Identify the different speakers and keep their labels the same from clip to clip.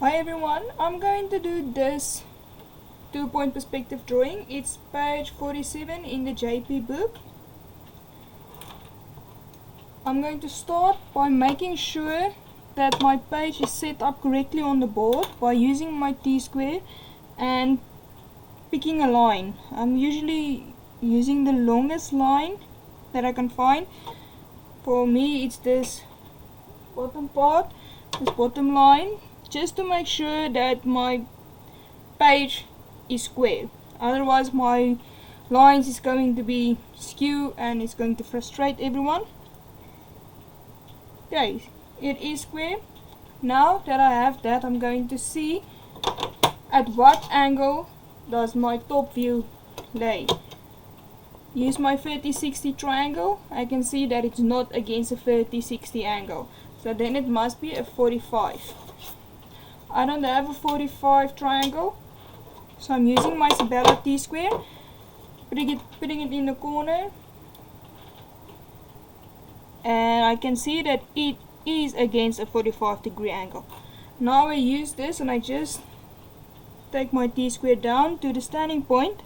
Speaker 1: Hi everyone, I'm going to do this 2-point perspective drawing. It's page 47 in the JP book. I'm going to start by making sure that my page is set up correctly on the board by using my T-square and picking a line. I'm usually using the longest line that I can find. For me it's this bottom part, this bottom line, just to make sure that my page is square. Otherwise my lines is going to be skew and it's going to frustrate everyone. Okay, it is square. Now that I have that, I'm going to see at what angle does my top view lay. Use my 30-60 triangle. I can see that it's not against a 30-60 angle, so then it must be a 45. I don't have a 45 triangle, so I'm using my Sabella T-square, putting it in the corner, and I can see that it is against a 45-degree angle. Now I use this and I just take my T-square down to the standing point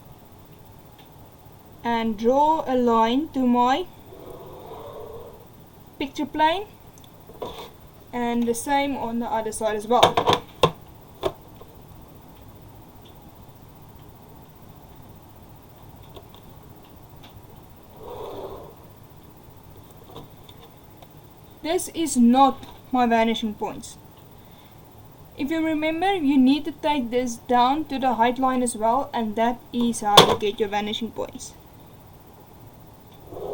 Speaker 1: and draw a line to my picture plane, and the same on the other side as well. This is not my vanishing points. If you remember, you need to take this down to the height line as well, and that is how you get your vanishing points.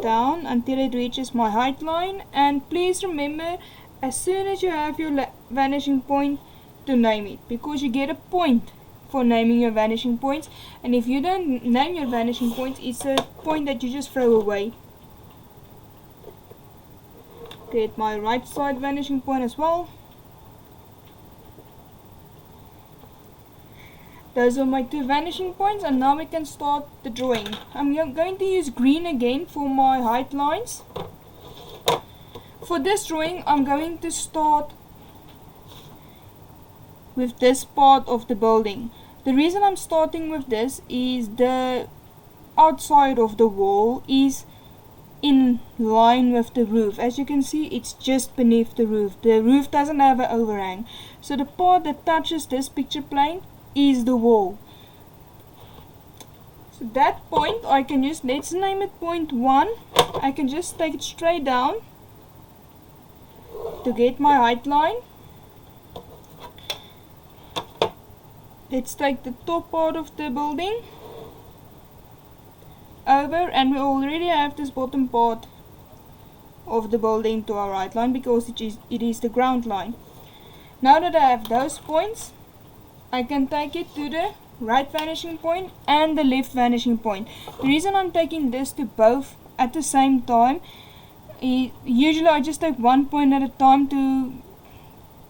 Speaker 1: Down until it reaches my height line, and please remember, as soon as you have your vanishing point, to name it, because you get a point for naming your vanishing points, and if you don't name your vanishing points, it's a point that you just throw away. Get my right side vanishing point as well. Those are my two vanishing points, and now we can start the drawing. I'm going to use green again for my height lines. For this drawing, I'm going to start with this part of the building. The reason I'm starting with this is the outside of the wall is in line with the roof. As you can see, it's just beneath the roof. The roof doesn't have an overhang, so the part that touches this picture plane is the wall. So that point I can use, let's name it point 1. I can just take it straight down to get my height line. Let's take the top part of the building over, and we already have this bottom part of the building to our right line because it is the ground line. Now that I have those points, I can take it to the right vanishing point and the left vanishing point. The reason I'm taking this to both at the same time, usually I just take one point at a time to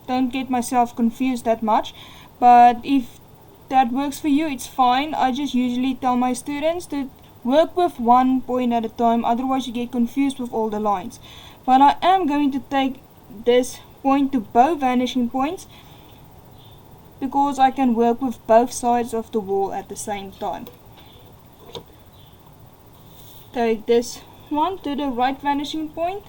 Speaker 1: don't get myself confused that much, but if that works for you, it's fine. I just usually tell my students to work with one point at a time, otherwise you get confused with all the lines. But I am going to take this point to both vanishing points because I can work with both sides of the wall at the same time. Take this one to the right vanishing point,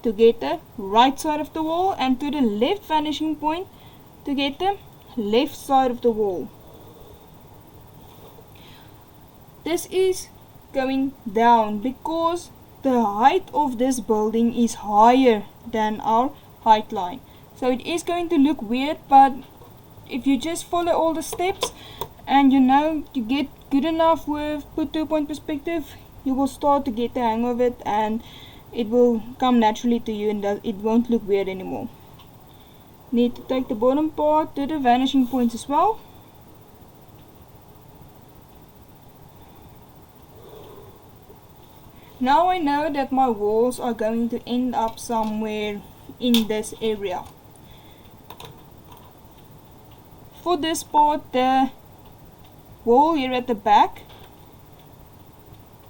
Speaker 1: to get the right side of the wall, and to the left vanishing point to get the left side of the wall. This is going down because the height of this building is higher than our height line, so it is going to look weird, but if you just follow all the steps and you get good enough with 2-point perspective, you will start to get the hang of it and it will come naturally to you and it won't look weird anymore. Need to take the bottom part to the vanishing points as well. Now I know that my walls are going to end up somewhere in this area. For this part, the wall here at the back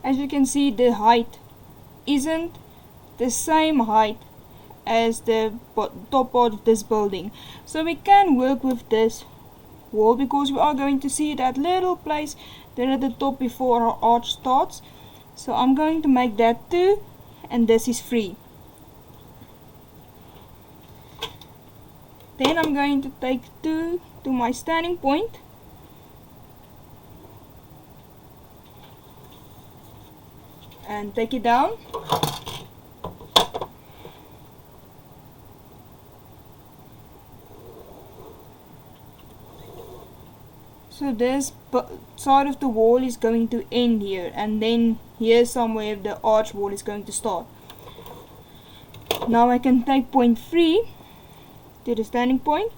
Speaker 1: as you can see, the height isn't the same height as the top part of this building. So we can work with this wall because we are going to see that little place there at the top before our arch starts. So I'm going to make that 2, and this is 3. Then I'm going to take 2 to my standing point, and take it down. So this side of the wall is going to end here, and then here somewhere the arch wall is going to start. Now I can take point 3 to the standing point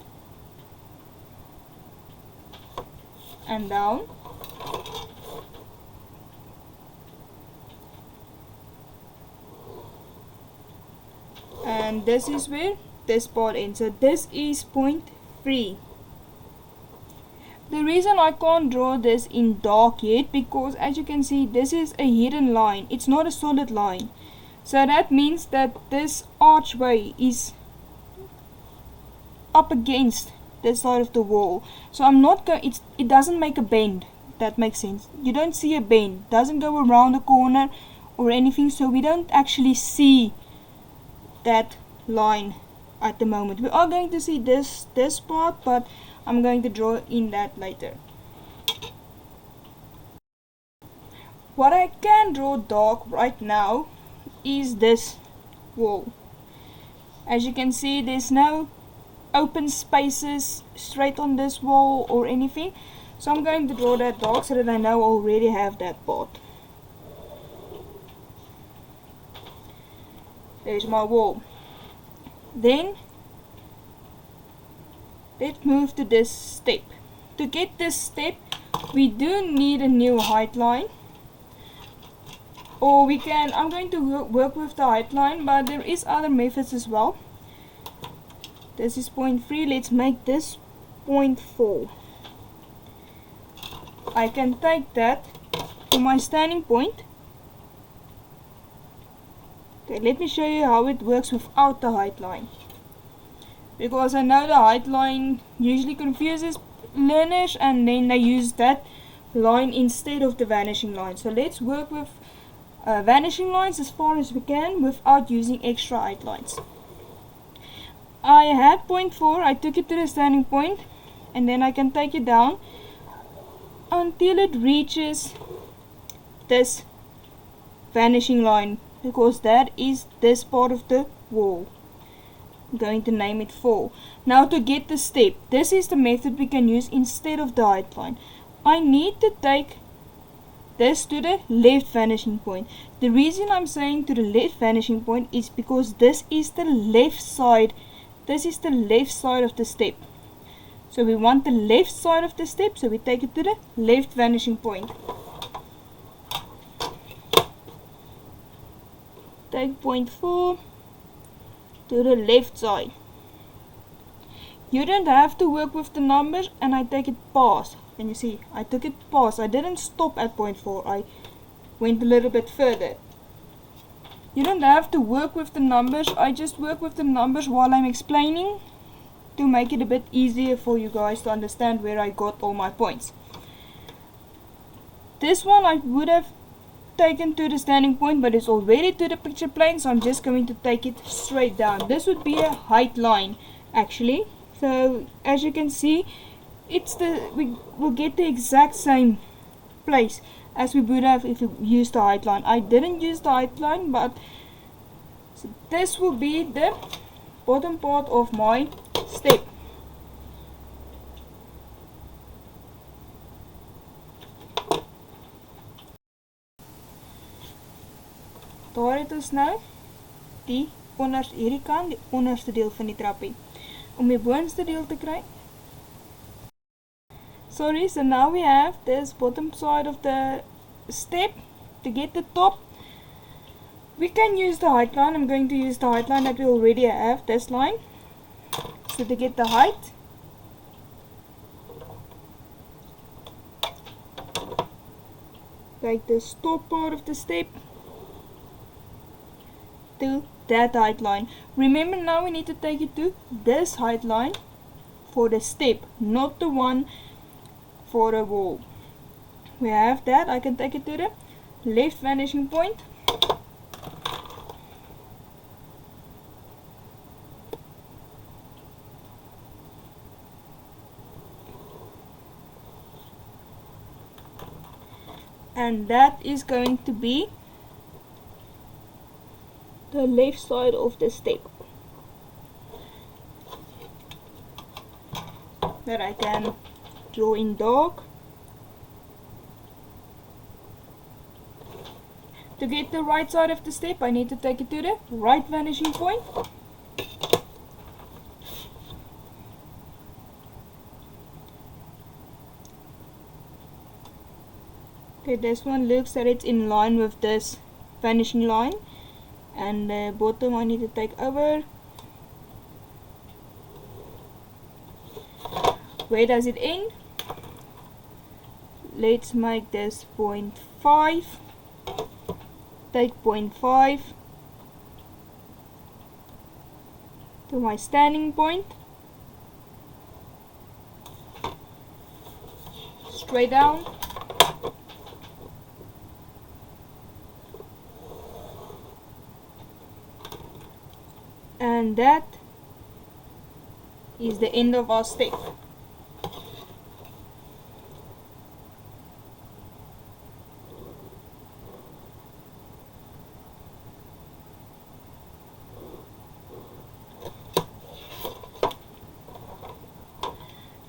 Speaker 1: and down. And this is where this part ends. So this is point 3. The reason I can't draw this in dark yet, because as you can see, this is a hidden line. It's not a solid line. So that means that this archway is up against this side of the wall. So I'm not going, it doesn't make a bend. That makes sense. You don't see a bend. It doesn't go around the corner or anything. So we don't actually see that line at the moment. We are going to see this part, but I'm going to draw in that later. What I can draw dark right now is this wall. As you can see, there's no open spaces straight on this wall or anything, so I'm going to draw that dark so that I know I already have that part. There's my wall. Then let's move to this step. To get this step, we do need a new height line, or we can, I'm going to work with the height line, but there is other methods as well. This is point 3. Let's make this point 4. I can take that to my standing point. Okay, let me show you how it works without the height line, because I know the height line usually confuses learners and then they use that line instead of the vanishing line. So let's work with vanishing lines as far as we can without using extra height lines. I had point 4, I took it to the standing point, and then I can take it down until it reaches this vanishing line, because that is this part of the wall. I'm going to name it 4. Now to get the step, this is the method we can use instead of the height line. I need to take this to the left vanishing point. The reason I'm saying to the left vanishing point is because this is the left side. This is the left side of the step. So we want the left side of the step, so we take it to the left vanishing point. Take point 4 to the left side. You don't have to work with the numbers, and I take it past. Can you see? I took it past. I didn't stop at point 4. I went a little bit further. You don't have to work with the numbers. I just work with the numbers while I'm explaining to make it a bit easier for you guys to understand where I got all my points. This one I would have taken to the standing point, but it's already to the picture plane, so I'm just going to take it straight down. This would be a height line actually. So as you can see, we will get the exact same place as we would have if we used the height line. I didn't use the height line, but so this will be the bottom part of my step. Daar het ons nou die hierdie kant, die onderste deel van die trappie. Om die boonste deel te kry. Sorry, so now we have this bottom side of the step. To get the top, we can use the height line. I'm going to use the height line that we already have, this line. So to get the height, take this top part of the step to that height line. Remember, now we need to take it to this height line for the step, not the one for the wall. We have that. I can take it to the left vanishing point. And that is going to be the left side of the step that I can draw in dark. To get the right side of the step, I need to take it to the right vanishing point. Okay, this one looks that it's in line with this vanishing line, and the bottom I need to take over. Where does it end? Let's make this 0.5. Take 0.5 to my standing point, straight down, and that is the end of our step.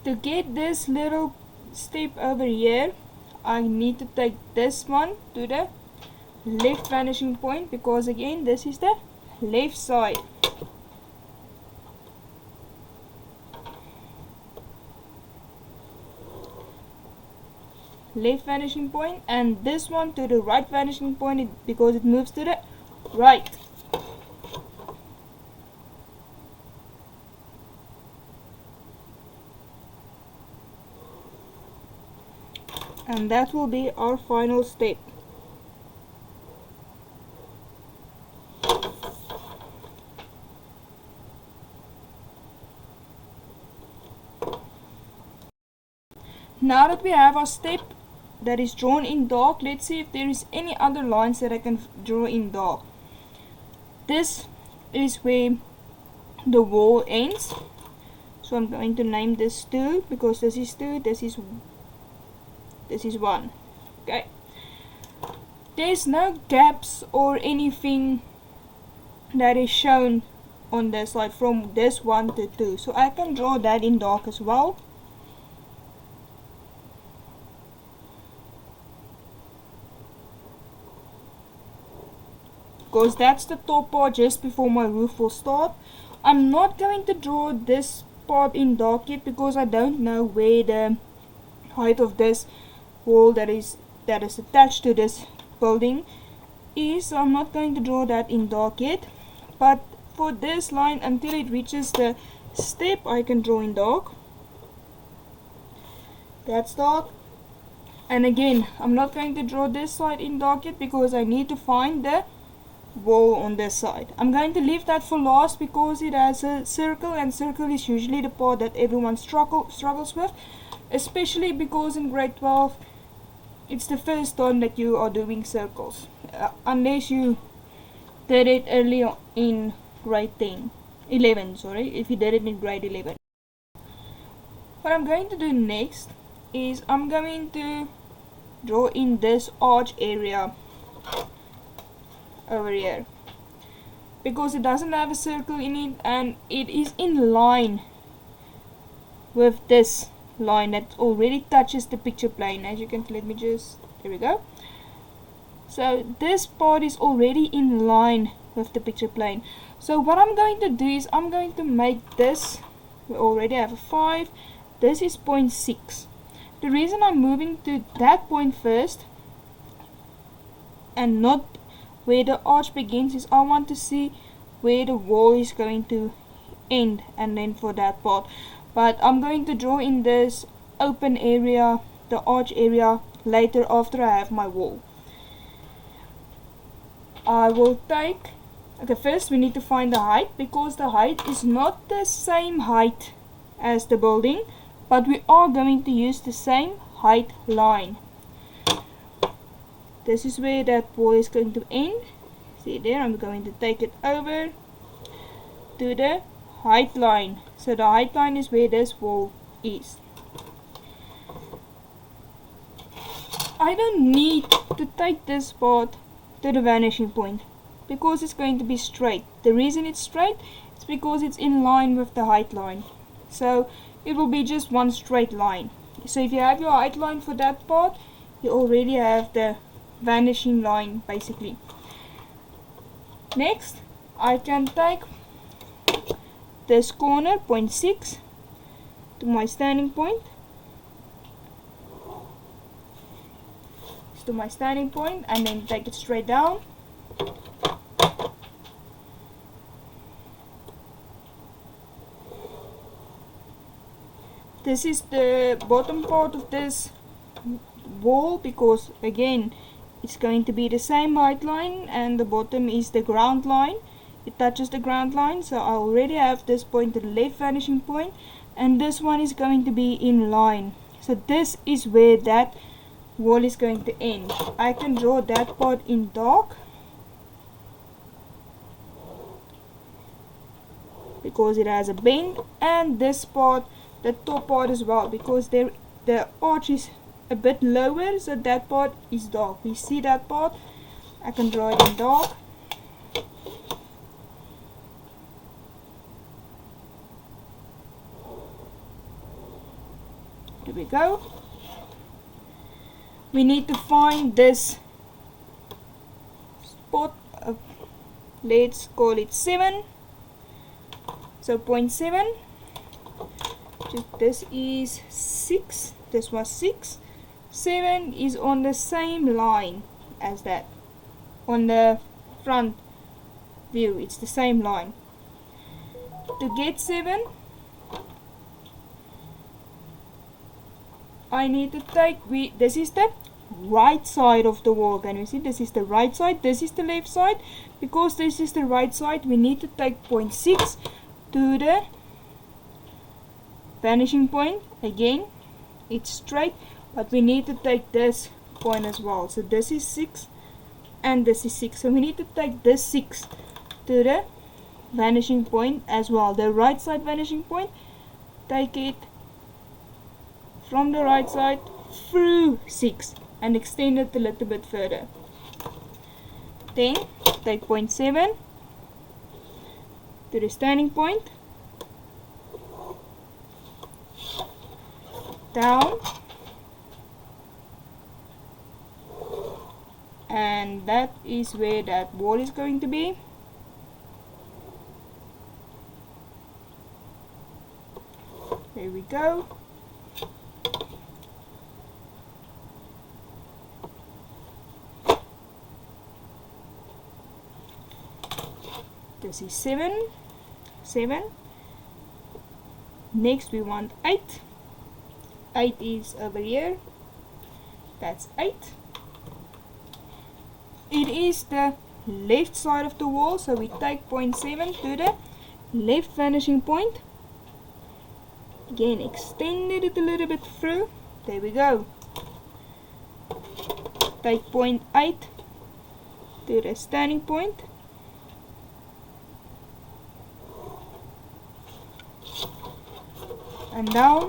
Speaker 1: To get this little step over here, I need to take this one to the left vanishing point, because again this is the left side. Left vanishing point, and this one to the right vanishing point because it moves to the right. And that will be our final step. Now that we have our step that is drawn in dark, let's see if there is any other lines that I can draw in dark. This is where the wall ends, so I'm going to name this 2 because this is 2, this is 1. Okay, there's no gaps or anything that is shown on this side from this 1 to 2, so I can draw that in dark as well. Because that's the top part just before my roof will start. I'm not going to draw this part in dark yet because I don't know where the height of this wall that is attached to this building is, so I'm not going to draw that in dark yet. But for this line, until it reaches the step, I can draw in dark. That's dark. And again, I'm not going to draw this side in dark yet because I need to find the wall on this side. I'm going to leave that for last because it has a circle, and circle is usually the part that everyone struggles with, especially because in grade 12 it's the first time that you are doing circles, unless you did it earlier in grade 11, sorry, if you did it in grade 11. What I'm going to do next is I'm going to draw in this arch area over here because it doesn't have a circle in it, and it is in line with this line that already touches the picture plane. As you can, let me just, there we go. So this part is already in line with the picture plane. So what I'm going to do is I'm going to make this, we already have a 5, this is 0.6. The reason I'm moving to that point first and not where the arch begins is I want to see where the wall is going to end, and then for that part. But I'm going to draw in this open area, the arch area, later after I have my wall. I will take, okay, first we need to find the height, because the height is not the same height as the building, but we are going to use the same height line. This is where that wall is going to end. See there, I'm going to take it over to the height line. So the height line is where this wall is. I don't need to take this part to the vanishing point because it's going to be straight. The reason it's straight is because it's in line with the height line. So it will be just one straight line. So if you have your height line for that part, you already have the vanishing line basically. Next, I can take this corner 0.6 to my standing point. To my standing point, and then take it straight down. This is the bottom part of this wall, because again it's going to be the same height line, and the bottom is the ground line. It touches the ground line, so I already have this point to the left vanishing point, and this one is going to be in line. So this is where that wall is going to end. I can draw that part in dark because it has a bend, and this part, the top part as well, because the arch is a bit lower, so that part is dark. We see that part, I can draw it in dark. There we go. We need to find this spot, let's call it 7, so 0.7, this is 6, this was 6, 7 is on the same line as that, on the front view, it's the same line. To get 7, I need to take, this is the right side of the wall. Can you see? This is the right side, this is the left side. Because this is the right side, we need to take 0.6 to the vanishing point. Again, it's straight, but we need to take this point as well. So this is 6 and this is 6. So we need to take this 6 to the vanishing point as well. The right side vanishing point, take it from the right side through 6 and extend it a little bit further. Then take 0.7 to the standing point, down, and that is where that wall is going to be. There we go. This is 7. Next we want 8. 8 is over here. That's 8. It is the left side of the wall, so we take 0.7 to the left vanishing point. Again, extended it a little bit through. There we go. Take 0.8 to the standing point. And down.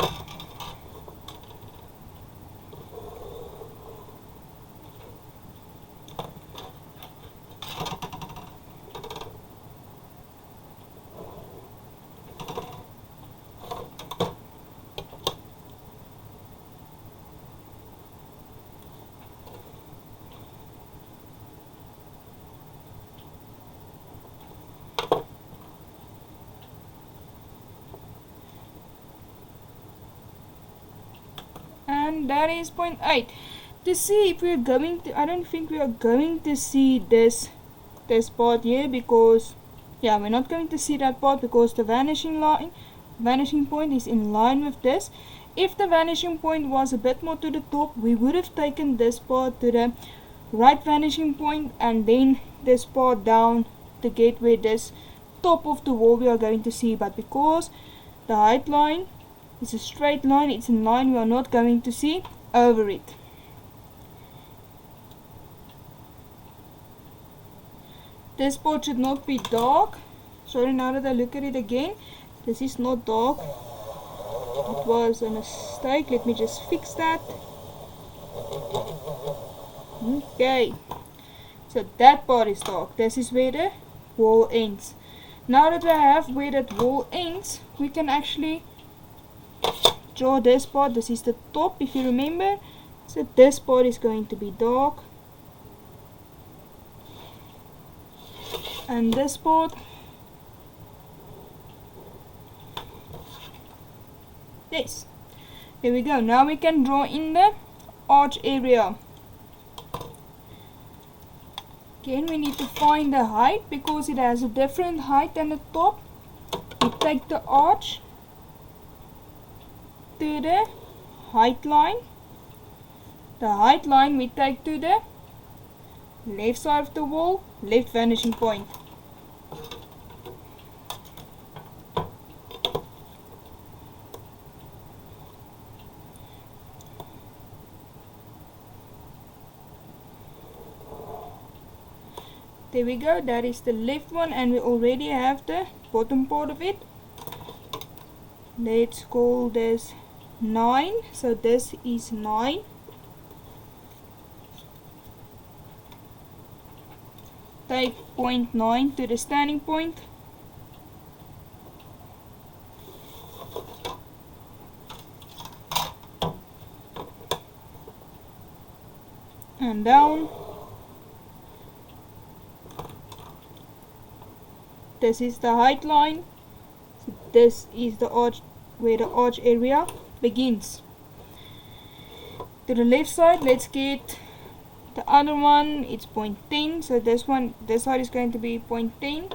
Speaker 1: And that is 0.8. To see if we are going to, I don't think we are going to see this part here, because yeah, we're not going to see that part because the vanishing point is in line with this. if the vanishing point was a bit more to the top, we would have taken this part to the right vanishing point and then this part down to get where this top of the wall we are going to see. But because the height line is a straight line, it's in line, we are not going to see over it. This part should not be dark. Sorry, now that I look at it again, this is not dark. It was a mistake. Let me just fix that. Okay. So that part is dark. This is where the wall ends. Now that I have where that wall ends, we can actually draw this part. This is the top, if you remember. So this part is going to be dark. And this part, this. There we go. Now we can draw in the arch area. Again, we need to find the height because it has a different height than the top. We take the arch to the height line. The height line we take to the left side of the wall, left vanishing point. There we go, that is the left one, and we already have the bottom part of it. Let's call this 9, so this is 9. Take point 9 to the standing point. And down. This is the height line. So this is the arch, where the arch area begins. To the left side, let's get the other one. It's point 10. So this side is going to be point 10.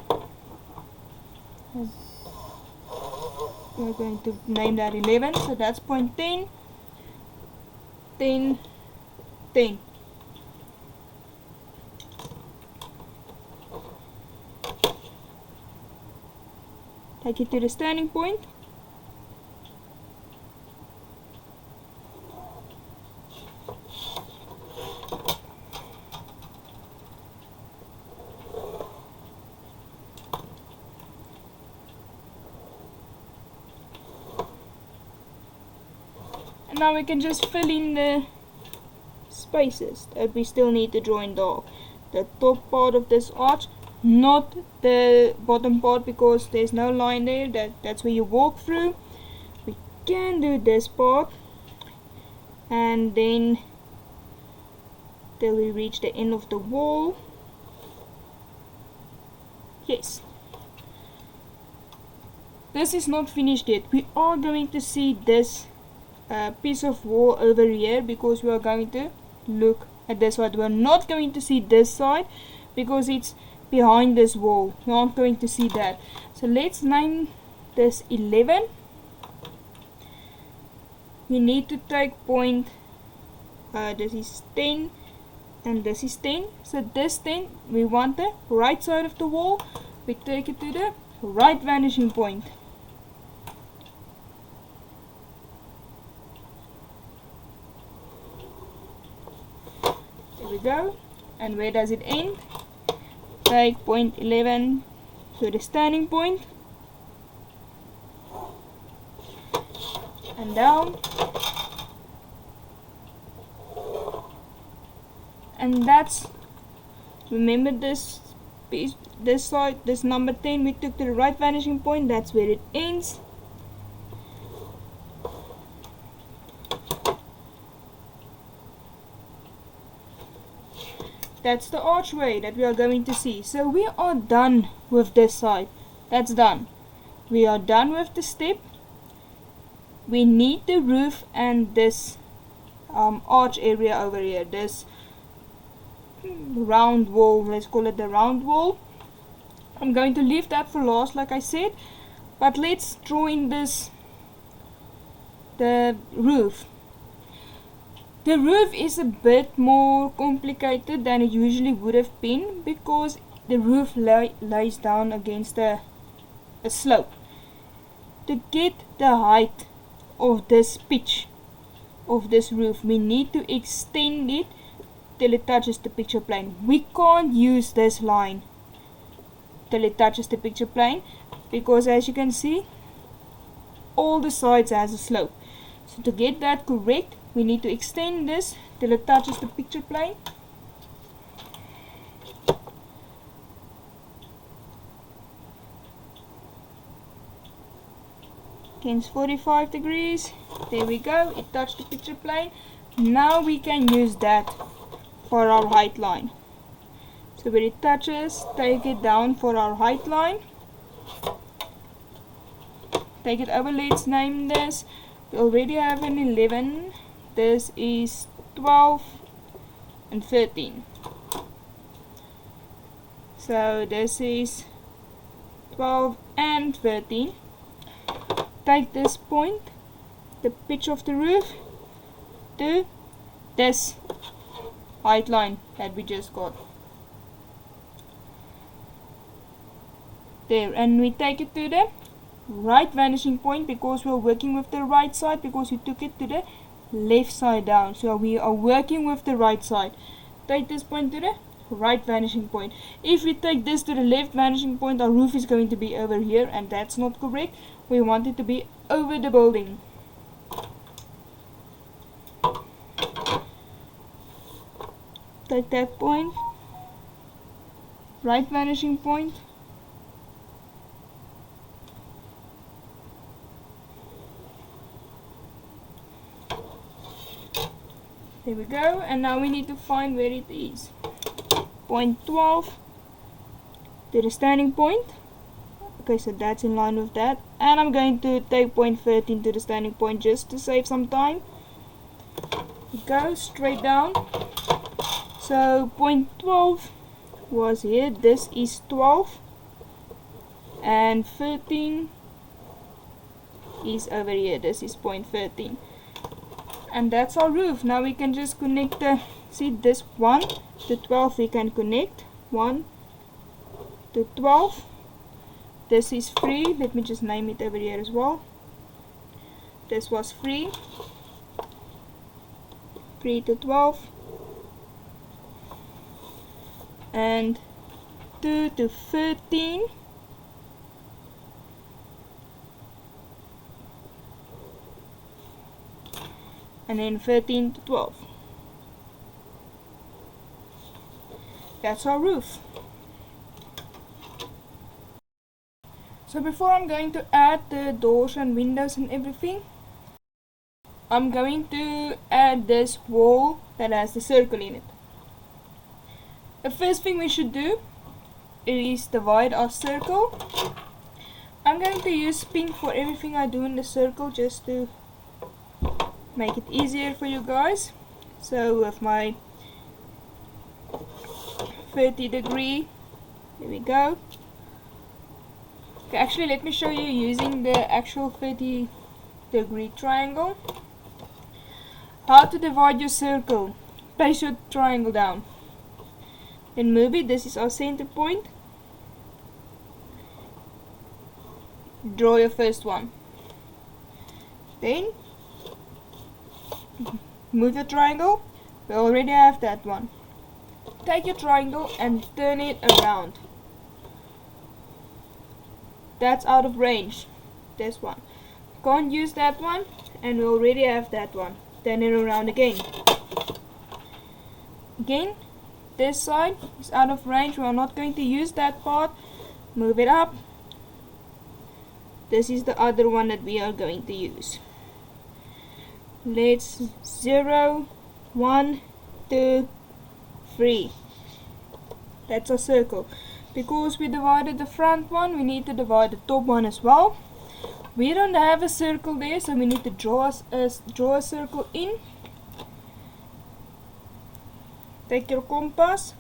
Speaker 1: We're going to name that 11. So that's point 10. 10, 10. Take it to the standing point. And now we can just fill in the spaces that we still need to draw in dark. The top part of this arch, not the bottom part, because there's no line there. That's where you walk through. We can do this part, and then till we reach the end of the wall. Yes, this is not finished yet. We are going to see this piece of wall over here because we are going to look at this side. We're not going to see this side because it's behind this wall. We aren't going to see that. So let's name this 11. We need to take point, this is 10 and this is 10. So this 10, we want the right side of the wall. We take it to the right vanishing point. There we go. And where does it end? Take point 11 to the standing point and down, and that's, remember this piece, this side, this number 10 we took to the right vanishing point, that's where it ends. That's the archway that we are going to see. So we are done with this side. That's done. We are done with the step. We need the roof and this arch area over here. This round wall. Let's call it the round wall. I'm going to leave that for last, like I said. But let's draw in this the roof. The roof is a bit more complicated than it usually would have been because the roof lays down against a slope. To get the height of this pitch of this roof, we need to extend it till it touches the picture plane. We can't use this line till it touches the picture plane because, as you can see, all the sides has a slope. So to get that correct, we need to extend this till it touches the picture plane. Against 45 degrees. There we go, it touched the picture plane. Now we can use that for our height line. So where it touches, take it down for our height line. Take it over, let's name this. We already have an 11. This is 12 and 13. So this is 12 and 13. Take this point, the pitch of the roof, to this height line that we just got. There, and we take it to the right vanishing point because we are working with the right side, because we took it to the left side down. So we are working with the right side. Take this point to the right vanishing point. If we take this to the left vanishing point, our roof is going to be over here, and that's not correct. We want it to be over the building. Take that point, right vanishing point, there we go, and now we need to find where it is. Point 12 to the standing point. Okay, so that's in line with that, and I'm going to take point 13 to the standing point just to save some time. Go straight down. So point 12 was here, this is 12, and 13 is over here, this is point 13. And that's our roof. Now we can just connect the, see this 1 to 12 we can connect, 1 to 12. This is free, let me just name it over here as well. This was free, 3 to 12, and 2 to 13, and then 13 to 12. That's our roof. So before I'm going to add the doors and windows and everything, I'm going to add this wall that has the circle in it. The first thing we should do is divide our circle. I'm going to use pink for everything I do in the circle just to make it easier for you guys. So with my 30 degree, there we go. Okay, actually let me show you using the actual 30 degree triangle. How to divide your circle. Place your triangle down. Then move it, this is our center point. Draw your first one. Then move your triangle. We already have that one. Take your triangle and turn it around. That's out of range. This one. Can't use that one, and we already have that one. Turn it around again. Again, this side is out of range. We are not going to use that part. Move it up. This is the other one that we are going to use. Let's 0, 1, 2, 3. That's a circle. Because we divided the front one, we need to divide the top one as well. We don't have a circle there, so we need to draw a circle in. Take your compass.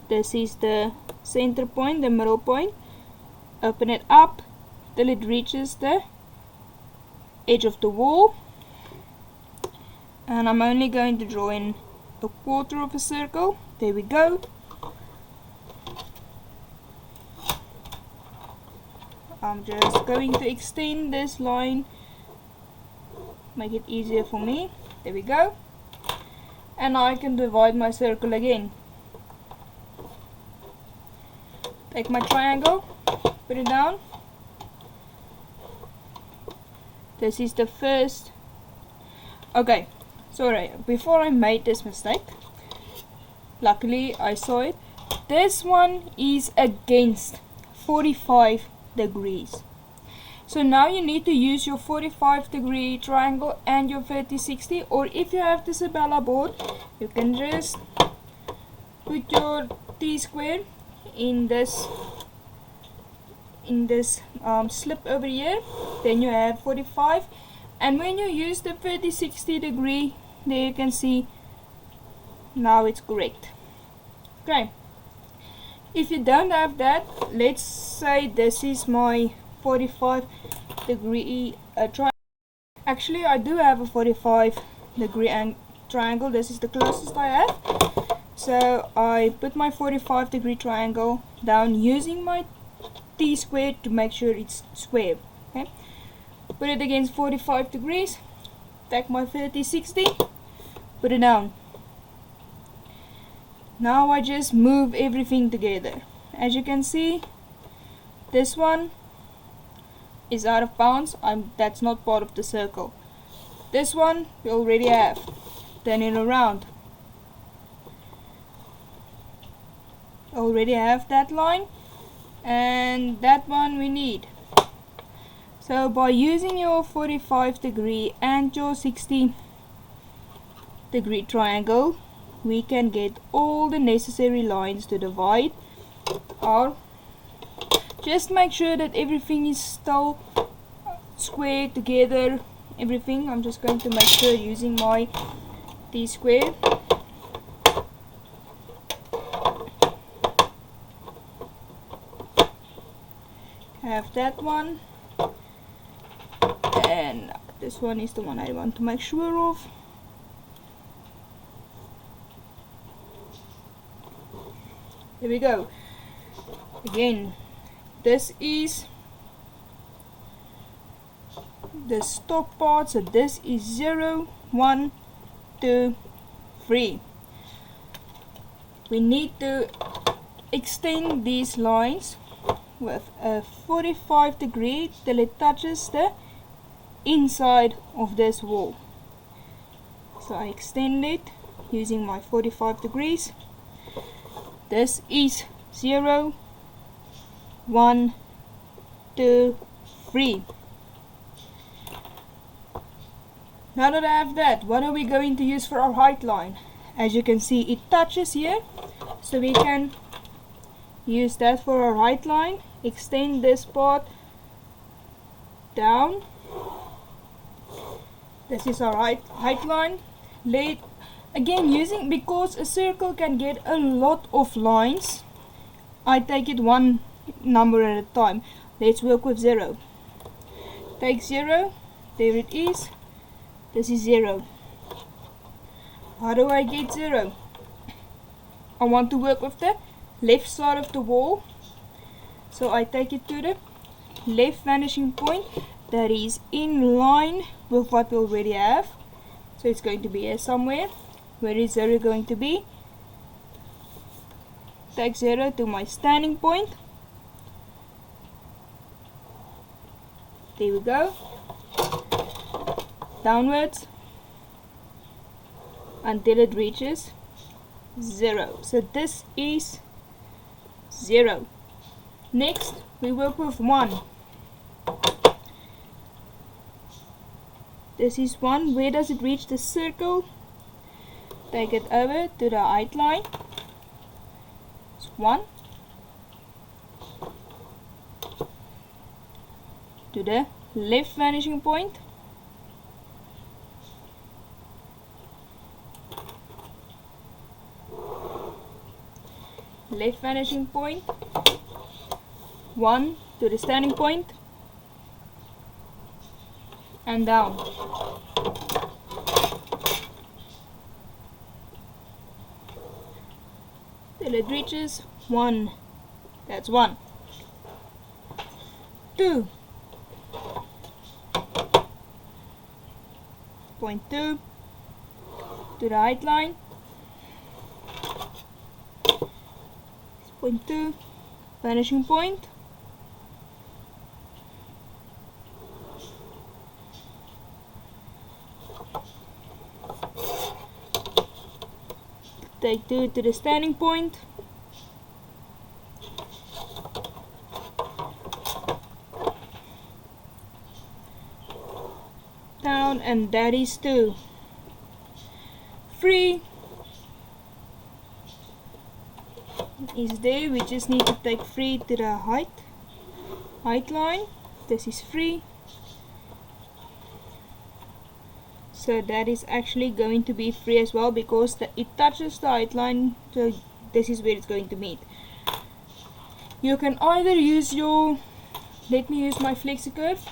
Speaker 1: This is the center point, the middle point. Open it up till it reaches the edge of the wall, and I'm only going to draw in a quarter of a circle. There we go. I'm just going to extend this line, make it easier for me. There we go. And I can divide my circle again. Take my triangle, put it down. This is the first. Okay, sorry, before I made this mistake, luckily I saw it. This one is against 45 degrees. So now you need to use your 45-degree triangle and your 30-60, or if you have the Sabella board, you can just put your T-square in this slip over here. Then you have 45, and when you use the 30-60 degree, there you can see now it's correct. Okay, if you don't have that, let's say this is my 45-degree triangle. Actually, I do have a 45-degree triangle. This is the closest I have. So I put my 45-degree triangle down using my T-square to make sure it's square. Okay, put it against 45 degrees. Take my 30-60, put it down. Now I just move everything together. As you can see, this one is out of bounds. That's not part of the circle. This one we already have. Turn it around. Already have that line, and that one we need. So by using your 45-degree and your 60-degree triangle, we can get all the necessary lines to divide our. Just make sure that everything is still square together. Everything. I'm just going to make sure using my T-square. Have that one, and this one is the one I want to make sure of. Here we go. Again, this is the stop part, so this is 0, 1, 2, 3. We need to extend these lines with a 45-degree till it touches the inside of this wall. So I extend it using my 45 degrees. This is 0, 1, 2, 3. Now that I have that, what are we going to use for our height line? As you can see, it touches here, so we can use that for our height line. Extend this part down. This is our height line. Again, using, because a circle can get a lot of lines, I take it one number at a time. Let's work with 0. Take 0, there it is. This is 0. How do I get 0? I want to work with the left side of the wall, so I take it to the left vanishing point that is in line with what we already have. So it's going to be here somewhere. Where is 0 going to be? Take 0 to my standing point. There we go. Downwards until it reaches 0. So this is 0. Next we work with 1. This is 1. Where does it reach the circle? Take it over to the height line. It's 1. To the left vanishing point. Left vanishing point. 1 to the standing point. and down. Till it reaches 1. That's 1. 2. Point 2 to the height line. Point 2, vanishing point. Take 2 to the standing point. Down, and that is 2. 3 is there. We just need to take 3 to the height line. This is 3. So that is actually going to be 3 as well, because it touches the height line, so this is where it's going to meet. You can either use your, let me use my flexi curve.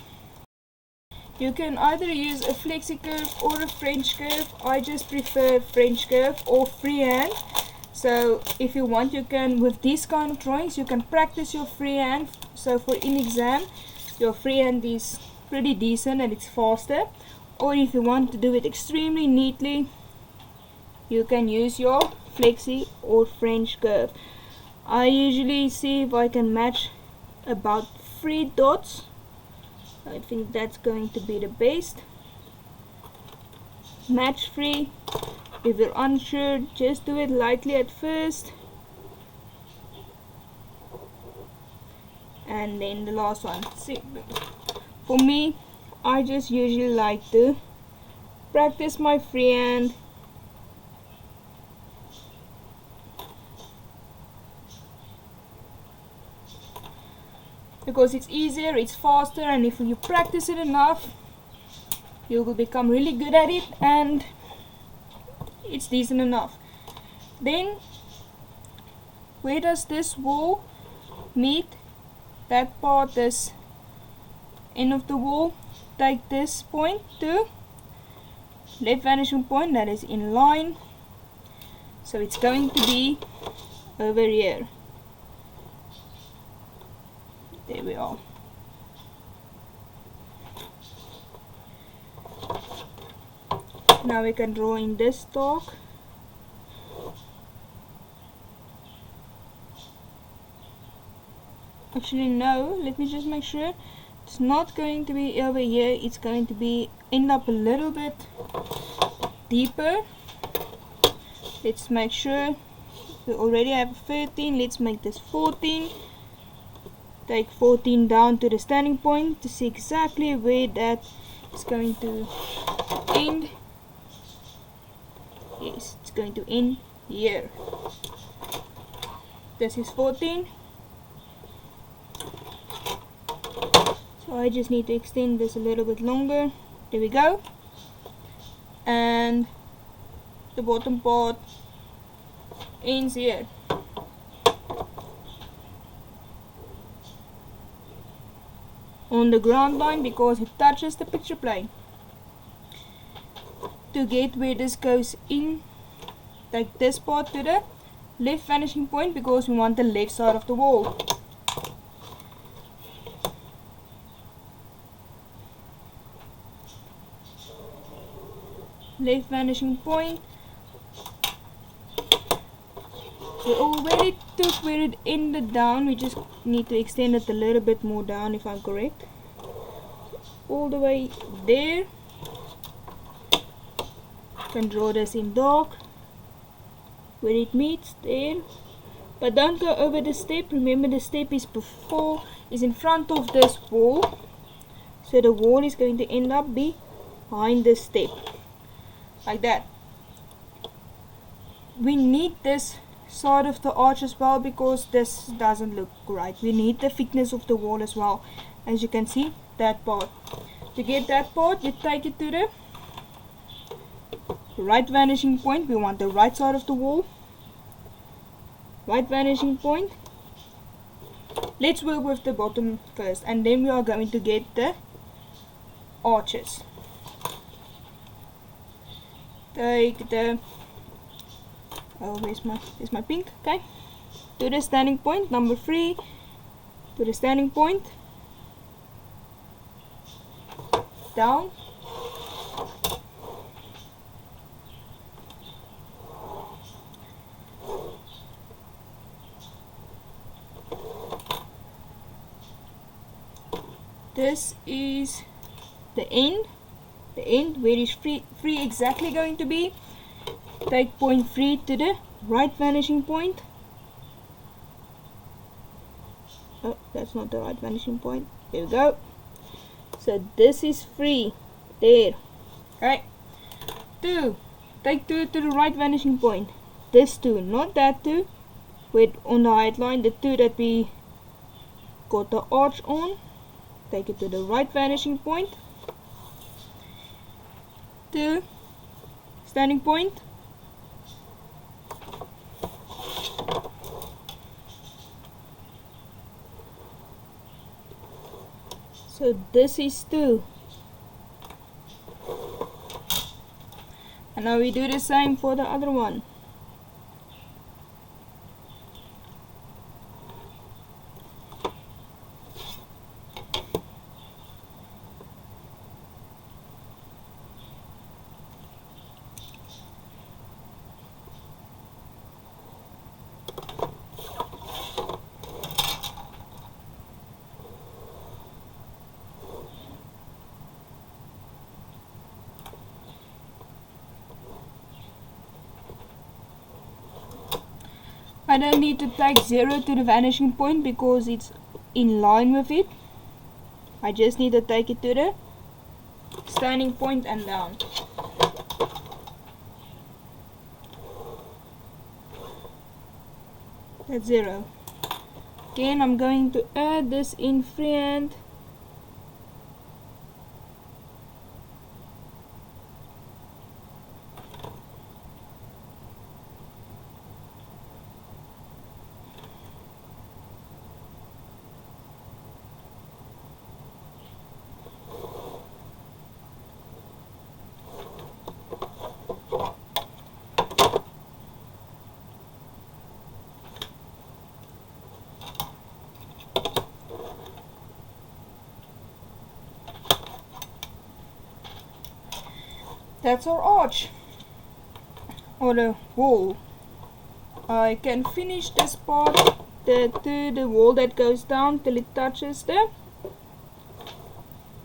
Speaker 1: You can either use a flexi curve or a French curve. I just prefer French curve or freehand. So if you want, you can, with these kind of drawings, you can practice your freehand. So for in exam, your freehand is pretty decent and it's faster. Or if you want to do it extremely neatly, you can use your flexi or French curve. I usually see if I can match about 3 dots. I think that's going to be the best. Match 3. If you're unsure, just do it lightly at first. And then the last one. See, for me, I just usually like to practice my freehand. Because it's easier, it's faster, and if you practice it enough, you will become really good at it, and it's decent enough. Then, where does this wall meet that part, this end of the wall? Take this point to left vanishing point, that is in line, so it's going to be over here. There we are. Now we can draw in this stalk. Actually no, let me just make sure. It's not going to be over here, it's going to be end up a little bit deeper. Let's make sure. We already have 13, let's make this 14. Take 14 down to the standing point to see exactly where that is going to end. Yes, it's going to end here. This is 14. So I just need to extend this a little bit longer. There we go. And the bottom part ends here. On the ground line, because it touches the picture plane. To get where this goes in, take this part to the left vanishing point, because we want the left side of the wall. Left vanishing point. We already took where it ended down, we just need to extend it a little bit more down, if I'm correct. All the way there. You can draw this in dark where it meets there, but don't go over the step. Remember, the step is in front of this wall, so the wall is going to end up behind this step, like that. We need this side of the arch as well, because this doesn't look right. We need the thickness of the wall as well. As you can see, that part. To get that part, you take it to the right vanishing point. We want the right side of the wall. Right vanishing point. Let's work with the bottom first, and then we are going to get the arches. Take the, oh, where's my pink? Okay, to the standing point, number 3, to the standing point, down, this is the end where is 3 exactly going to be. Take point 3 to the right vanishing point. Oh, that's not the right vanishing point. There we go. So this is 3 there. Right. 2. Take 2 to the right vanishing point. This 2, not that 2. With on the height line, the 2 that we got the arch on. Take it to the right vanishing point. 2 standing point. So this is 2. And now we do the same for the other one. I don't need to take 0 to the vanishing point because it's in line with it. I just need to take it to the standing point and down. That's 0. Again, I'm going to add this in freehand. That's our arch or the wall. I can finish this part to the wall that goes down till it touches the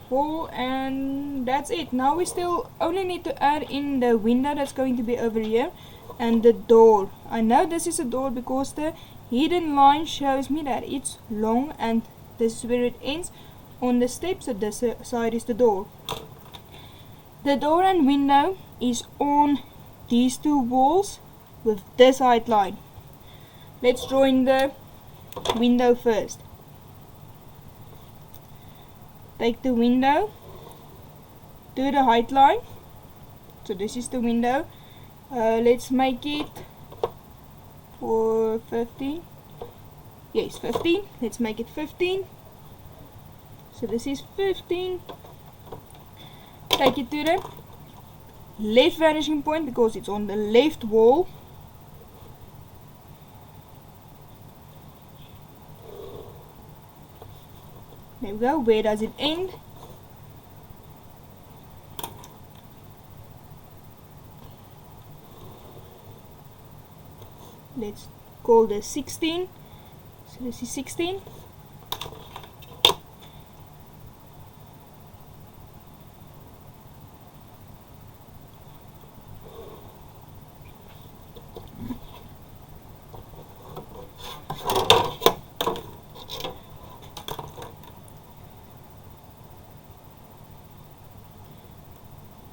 Speaker 1: wall, and that's it. Now we still only need to add in the window that's going to be over here and the door. I know this is a door because the hidden line shows me that it's long and this is where it ends on the step, so this side is the door. The door and window is on these 2 walls with this height line. Let's draw in the window first. Take the window to the height line. So this is the window. Let's make it for 15. Yes, 15. Let's make it 15. So this is 15. Take it to the left vanishing point because it's on the left wall. There we go. Where does it end? Let's call this 16. So this is 16.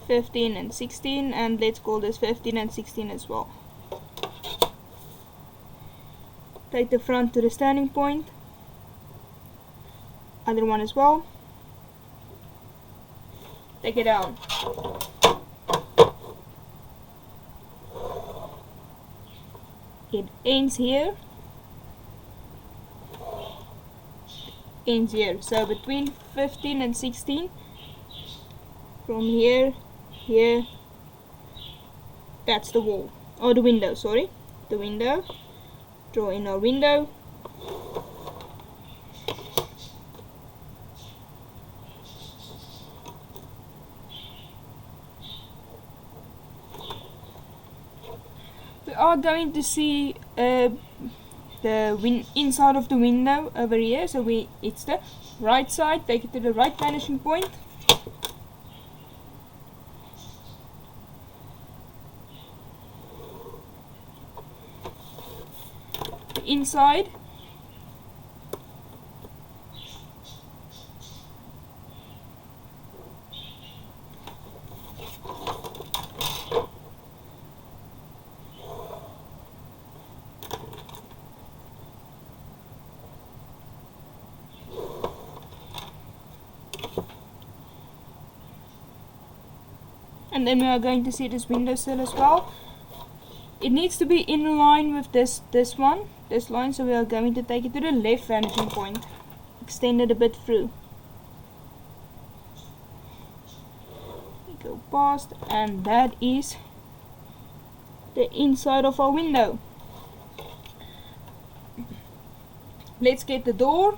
Speaker 1: (15) and 16, and let's call this 15 and 16 as well. Take the front to the standing point, other one as well. Take it down. It ends here, ends here. So between 15 and 16 from here, here, that's the wall, or the window, sorry, the window. Draw in our window. We are going to see the inside of the window over here, so it's the right side. Take it to the right vanishing point. The inside. And then we are going to see this windowsill as well. It needs to be in line with this line, so we are going to take it to the left vanishing point, extend it a bit through. We go past, and that is the inside of our window. Let's get the door.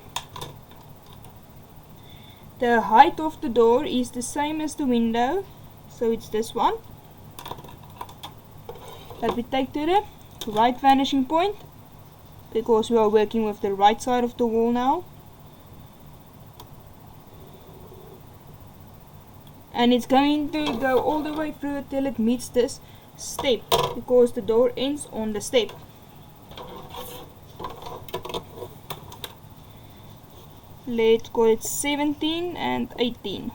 Speaker 1: The height of the door is the same as the window, so it's this one that we take to the right vanishing point, because we are working with the right side of the wall now. And it's going to go all the way through till it meets this step, because the door ends on the step. Let's call it 17 and 18.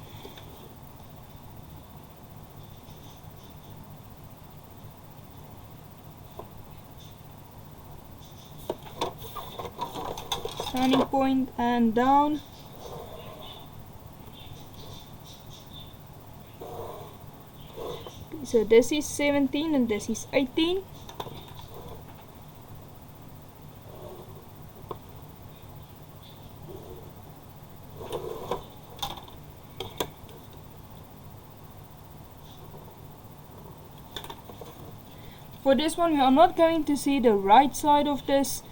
Speaker 1: Turning point and down. So this is 17 and this is 18. For this one, we are not going to see the right side of this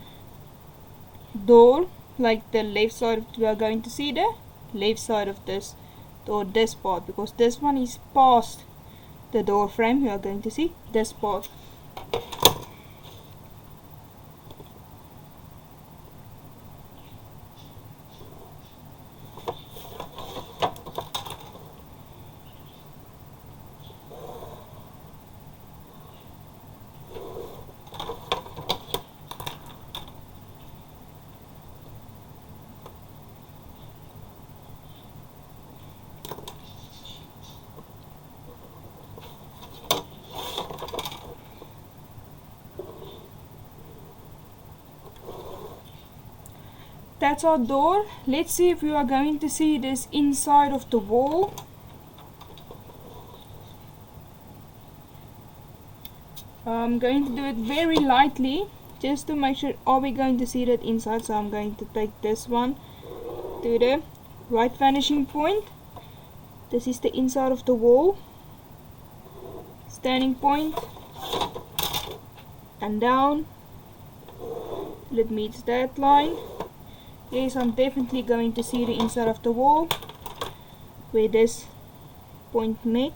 Speaker 1: door like the left side. We are going to see the left side of this door, this part, because this one is past the door frame. We are going to see this part. That's our door. Let's see if we are going to see this inside of the wall. I'm going to do it very lightly just to make sure, are we going to see that inside? So I'm going to take this one to the right vanishing point. This is the inside of the wall. Standing point and down till it meets that line. Yes, I'm definitely going to see the inside of the wall where this point met.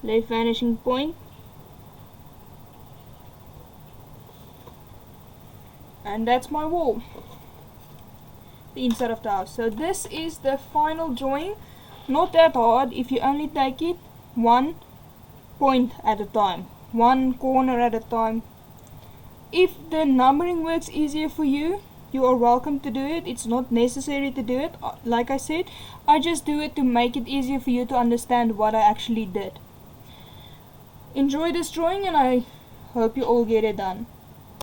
Speaker 1: Left vanishing point. And that's my wall. The inside of the house. So this is the final drawing. Not that hard if you only take it one point at a time. One corner at a time. If the numbering works easier for you, you are welcome to do it. It's not necessary to do it. Like I said, I just do it to make it easier for you to understand what I actually did. Enjoy this drawing and I hope you all get it done.